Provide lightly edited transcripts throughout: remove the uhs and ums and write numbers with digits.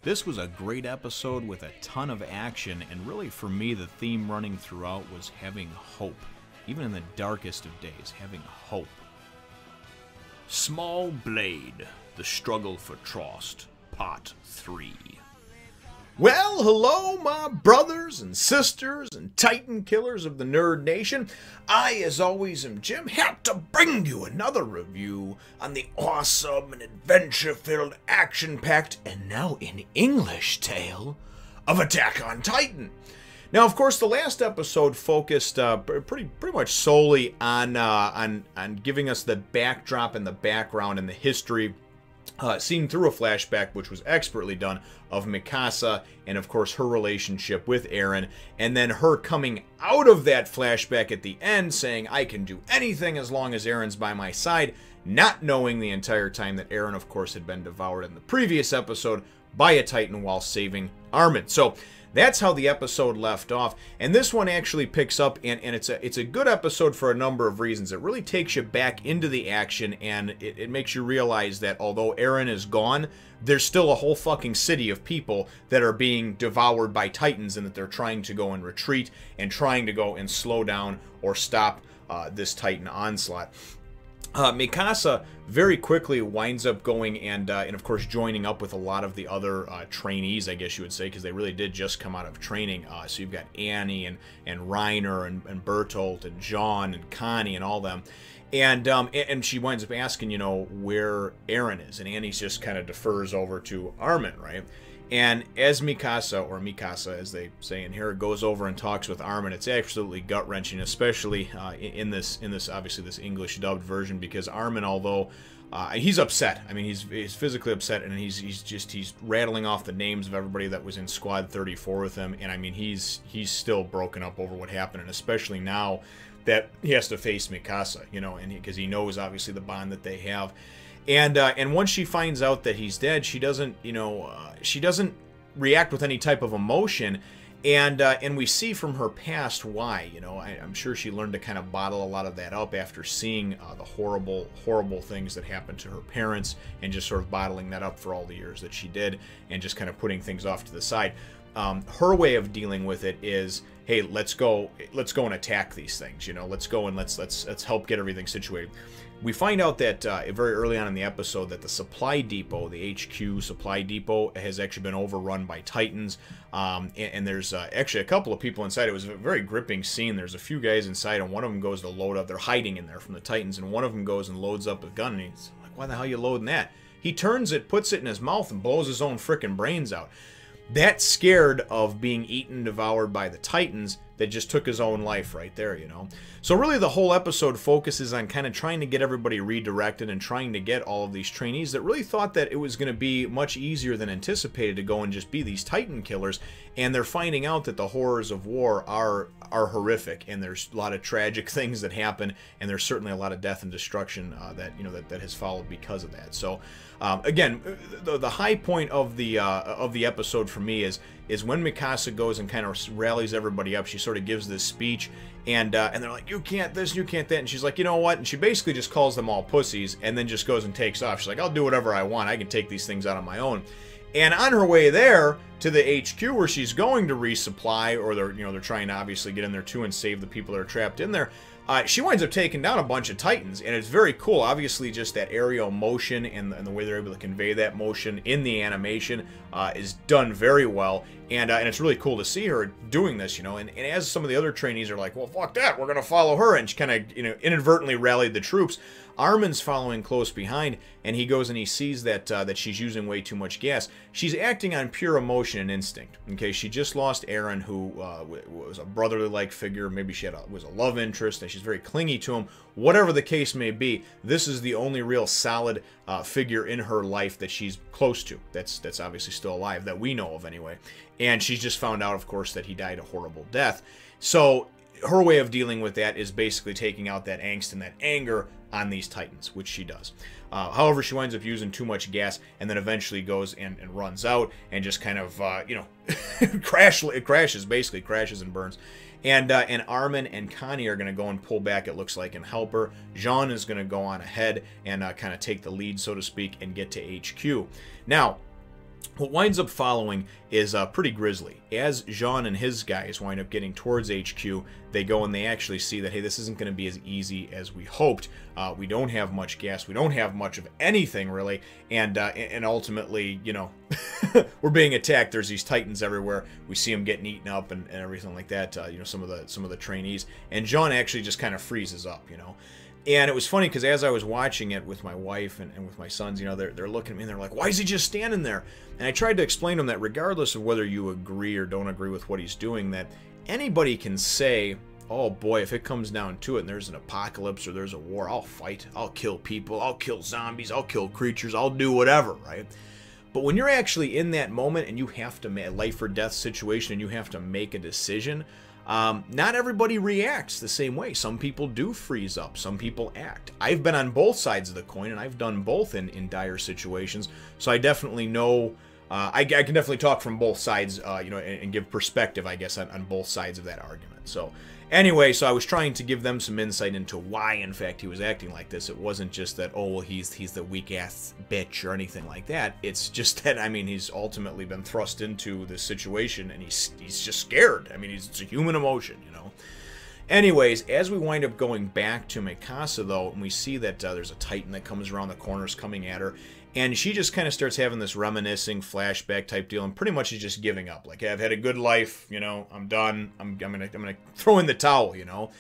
This was a great episode with a ton of action, and really for me the theme running throughout was having hope. Even in the darkest of days, having hope. Small Blade, The Struggle for Trust, Part 3. Well, hello, my brothers and sisters and Titan killers of the Nerd Nation. I, as always, am Jim, here to bring you another review on the awesome and adventure-filled, action-packed, and now in English tale of Attack on Titan. Now, of course, the last episode focused pretty much solely on giving us the backdrop and the background and the history, seen through a flashback, which was expertly done, of Mikasa and, of course, her relationship with Eren, and then her coming out of that flashback at the end saying, I can do anything as long as Eren's by my side, not knowing the entire time that Eren, of course, had been devoured in the previous episode by a Titan while saving Armin. So that's how the episode left off, and this one actually picks up, and it's a good episode for a number of reasons. It really takes you back into the action, and it makes you realize that although Eren is gone, there's still a whole fucking city of people that are being devoured by Titans, and that they're trying to go and retreat, and trying to go and slow down or stop this Titan onslaught. Mikasa very quickly winds up going and of course joining up with a lot of the other trainees, I guess you would say, because they really did just come out of training. So you've got Annie and Reiner and Bertolt and Jean and Connie and all them. And she winds up asking, you know, where Eren is. And Annie's just kind of defers over to Armin, right? And as Mikasa, or Mikasa as they say in here, goes over and talks with Armin, it's absolutely gut-wrenching, especially in this obviously this English dubbed version, because Armin, although he's upset, I mean he's physically upset, and he's rattling off the names of everybody that was in Squad 34 with him, and I mean he's still broken up over what happened, and especially now that he has to face Mikasa, you know, and because he knows obviously the bond that they have. And once she finds out that he's dead, she doesn't, you know, she doesn't react with any type of emotion, and we see from her past why. You know, I'm sure she learned to kind of bottle a lot of that up after seeing the horrible things that happened to her parents, and just sort of bottling that up for all the years that she did, and just kind of putting things off to the side. Her way of dealing with it is, hey, let's go and attack these things. You know, let's go and let's help get everything situated. We find out that very early on in the episode that the supply depot, the HQ supply depot, has actually been overrun by Titans, and there's actually a couple of people inside. It was a very gripping scene. There's a few guys inside, and one of them goes to load up. They're hiding in there from the Titans, and one of them goes and loads up a gun, and he's like, why the hell are you loading that? He turns it, puts it in his mouth, and blows his own frickin' brains out. That scared of being eaten, devoured by the Titans, that just took his own life right there, you know. So really the whole episode focuses on kind of trying to get everybody redirected and trying to get all of these trainees that really thought that it was going to be much easier than anticipated to go and just be these Titan killers, and they're finding out that the horrors of war are horrific, and there's a lot of tragic things that happen, and there's certainly a lot of death and destruction that, you know, that has followed because of that. So again, the high point of the episode for me is when Mikasa goes and kind of rallies everybody up. She sort of gives this speech, and they're like, you can't this, you can't that, and she's like, you know what? And she basically just calls them all pussies, and then just goes and takes off. She's like, I'll do whatever I want. I can take these things out on my own. And on her way there to the HQ where she's going to resupply, or they're trying to obviously get in there too and save the people that are trapped in there, she winds up taking down a bunch of Titans, and it's very cool. Obviously, just that aerial motion and the way they're able to convey that motion in the animation is done very well, and it's really cool to see her doing this, you know. And as some of the other trainees are like, well, fuck that, we're gonna follow her, and she kind of, you know, inadvertently rallied the troops. Armin's following close behind, and he goes and he sees that that she's using way too much gas. She's acting on pure emotion and instinct. Okay, she just lost Eren, who was a brotherly-like figure. Maybe she was a love interest, and she's very clingy to him. Whatever the case may be, this is the only real solid figure in her life that she's close to. That's obviously still alive, that we know of anyway. And she's just found out, of course, that he died a horrible death. So her way of dealing with that is basically taking out that angst and that anger on these Titans, which she does. However, she winds up using too much gas, and then eventually goes and runs out, and just kind of, you know, crashes, basically crashes and burns. And Armin and Connie are going to go and pull back, it looks like, and help her. Jean is going to go on ahead and kind of take the lead, so to speak, and get to HQ. Now, What winds up following is pretty grisly. As Jean and his guys wind up getting towards HQ, they go and they actually see that, hey, this isn't going to be as easy as we hoped. We don't have much gas. We don't have much of anything, really. And ultimately, you know, we're being attacked. There's these Titans everywhere. We see them getting eaten up and everything like that. You know, some of the trainees. And Jean actually just kind of freezes up, you know. And it was funny because as I was watching it with my wife and with my sons, you know, they're looking at me and they're like, why is he just standing there? And I tried to explain to them that regardless of whether you agree or don't agree with what he's doing, that anybody can say, oh boy, if it comes down to it and there's an apocalypse or there's a war, I'll fight, I'll kill people, I'll kill zombies, I'll kill creatures, I'll do whatever, right? But when you're actually in that moment and you have to make a life or death situation and you have to make a decision, not everybody reacts the same way. Some people do freeze up. Some people act. I've been on both sides of the coin, and I've done both in dire situations. So I definitely know. I can definitely talk from both sides, you know, and give perspective, I guess, on both sides of that argument. So anyway, so I was trying to give them some insight into why, in fact, he was acting like this. It wasn't just that, oh, well, he's the weak-ass bitch or anything like that. It's just that, I mean, he's ultimately been thrust into this situation, and he's just scared. I mean, it's a human emotion, you know. Anyways, as we wind up going back to Mikasa, though, and we see that there's a Titan that comes around the corners coming at her, and she just kind of starts having this reminiscing flashback type deal, and pretty much is just giving up. Like, hey, I've had a good life, you know, I'm done. I'm gonna throw in the towel, you know.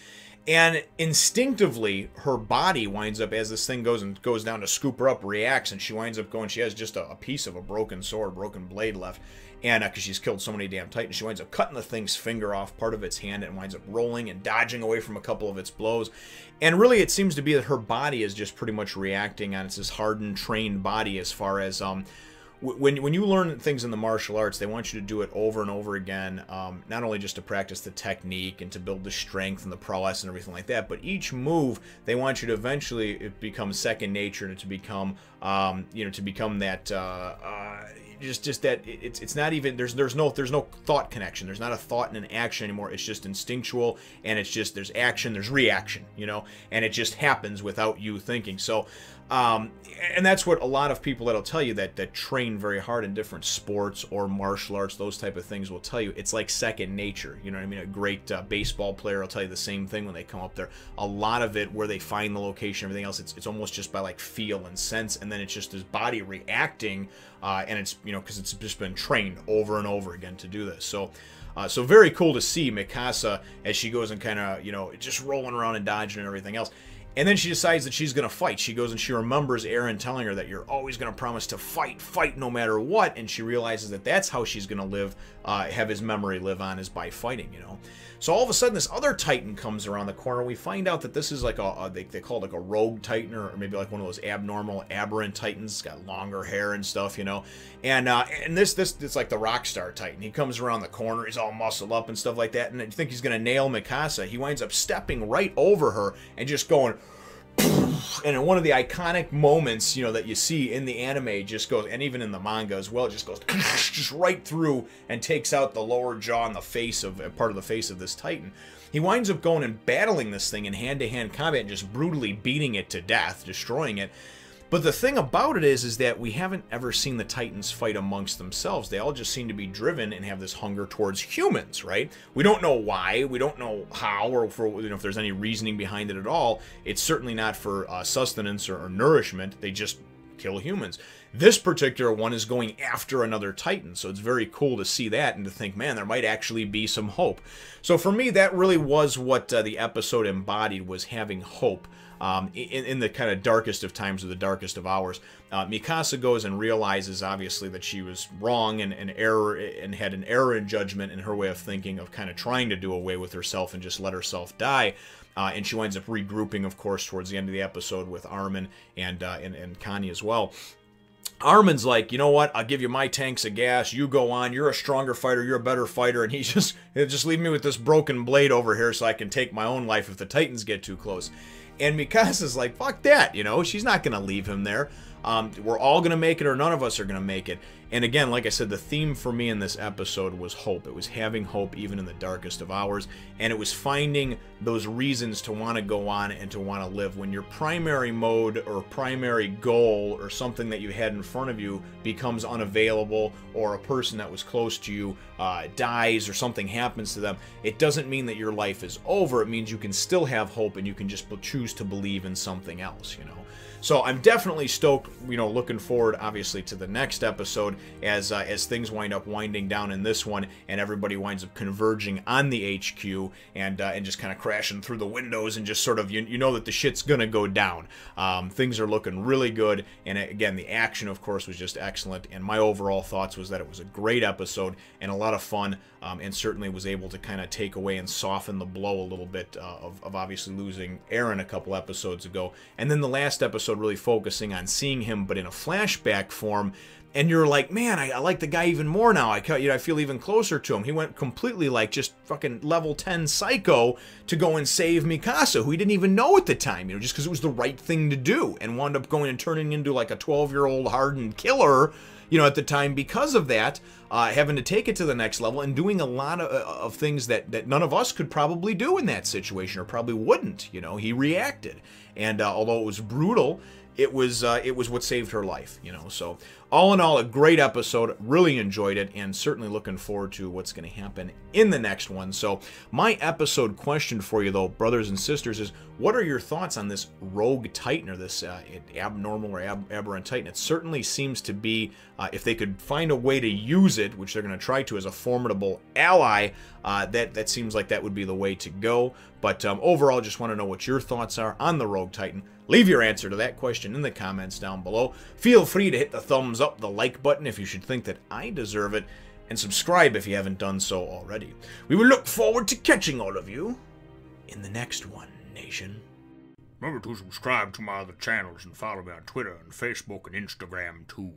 And instinctively, her body winds up, as this thing goes down to scoop her up, reacts, and she winds up going, she has just a piece of a broken sword, broken blade left, and because she's killed so many damn Titans, she winds up cutting the thing's finger off, part of its hand, and winds up rolling and dodging away from a couple of its blows. And really, it seems to be that her body is just pretty much reacting on this hardened, trained body as far as when you learn things in the martial arts, they want you to do it over and over again, not only just to practice the technique and to build the strength and the prowess and everything like that, but each move, they want you to eventually become second nature and to become, you know, to become that, just that it's not even, there's no thought connection. There's not a thought and an action anymore. It's just instinctual, and it's just, there's action, there's reaction, you know, and it just happens without you thinking. So, and that's what a lot of people that'll tell you that train very hard in different sports or martial arts, those type of things, will tell you it's like second nature. You know what I mean? A great baseball player will tell you the same thing when they come up there. A lot of it, where they find the location, everything else, it's almost just by like feel and sense, and then it's just his body reacting, and it's, you know, because it's just been trained over and over again to do this. So so very cool to see Mikasa as she goes and kind of, you know, just rolling around and dodging and everything else. And then she decides that she's going to fight. She goes and she remembers Eren telling her that you're always going to promise to fight no matter what. And she realizes that that's how she's going to live, have his memory live on, is by fighting, you know. So all of a sudden, this other Titan comes around the corner. We find out that this is like they call it like a rogue Titan, or maybe like one of those abnormal, aberrant Titans. It's got longer hair and stuff, you know. And this it's like the Rockstar Titan. He comes around the corner. He's all muscled up and stuff like that. And you think he's going to nail Mikasa. He winds up stepping right over her and just going... And in one of the iconic moments, you know, that you see in the anime, just goes, and even in the manga as well, it just goes just right through and takes out the lower jaw and the face of part of the face of this Titan. He winds up going and battling this thing in hand-to-hand combat and just brutally beating it to death, destroying it. But the thing about it is that we haven't ever seen the Titans fight amongst themselves. They all just seem to be driven and have this hunger towards humans, right? We don't know why, we don't know how, or for, you know, if there's any reasoning behind it at all. It's certainly not for sustenance or nourishment. They just kill humans. This particular one is going after another Titan, so it's very cool to see that and to think, man, there might actually be some hope. So for me, that really was what the episode embodied, was having hope. In the kind of darkest of times or the darkest of hours. Mikasa goes and realizes, obviously, that she was wrong and had an error in judgment in her way of thinking, of kind of trying to do away with herself and just let herself die. And she winds up regrouping, of course, towards the end of the episode with Armin and Connie as well. Armin's like, you know what, I'll give you my tanks of gas, you go on, you're a stronger fighter, you're a better fighter, and he'll just leave me with this broken blade over here so I can take my own life if the Titans get too close. And Mikasa's like, fuck that, you know, she's not going to leave him there. We're all going to make it, or none of us are going to make it. And again, like I said, the theme for me in this episode was hope. It was having hope even in the darkest of hours, and it was finding those reasons to want to go on and to want to live. When your primary mode or primary goal or something that you had in front of you becomes unavailable, or a person that was close to you dies or something happens to them, it doesn't mean that your life is over. It means you can still have hope, and you can just choose to believe in something else, you know. So I'm definitely stoked, you know, looking forward, obviously, to the next episode as things wind up winding down in this one, and everybody winds up converging on the HQ and just kind of crashing through the windows, and just sort of, you know that the shit's gonna go down. Things are looking really good, and again, the action, of course, was just excellent, and my overall thoughts was that it was a great episode and a lot of fun, and certainly was able to kind of take away and soften the blow a little bit of obviously losing Aaron a couple episodes ago, and then the last episode really focusing on seeing him but in a flashback form, and you're like, man, I like the guy even more now. I feel even closer to him. He went completely like just fucking level 10 psycho to go and save Mikasa, who he didn't even know at the time, you know, just because it was the right thing to do, and wound up going and turning into like a 12-year-old hardened killer, you know, at the time because of that, having to take it to the next level and doing a lot of things that none of us could probably do in that situation, or probably wouldn't, you know. He reacted, and although it was brutal, it was what saved her life, you know. So all in all, a great episode. Really enjoyed it, and certainly looking forward to what's going to happen in the next one. So my episode question for you, though, brothers and sisters, is what are your thoughts on this rogue titan, or this abnormal or aberrant titan? It certainly seems to be, if they could find a way to use it, which they're going to try to, as a formidable ally, that seems like that would be the way to go. But overall, just want to know what your thoughts are on the rogue titan. Leave your answer to that question in the comments down below. Feel free to hit the thumbs up, the like button if you should think that I deserve it, and subscribe if you haven't done so already. We will look forward to catching all of you in the next one, Nation. Remember to subscribe to my other channels and follow me on Twitter and Facebook and Instagram too.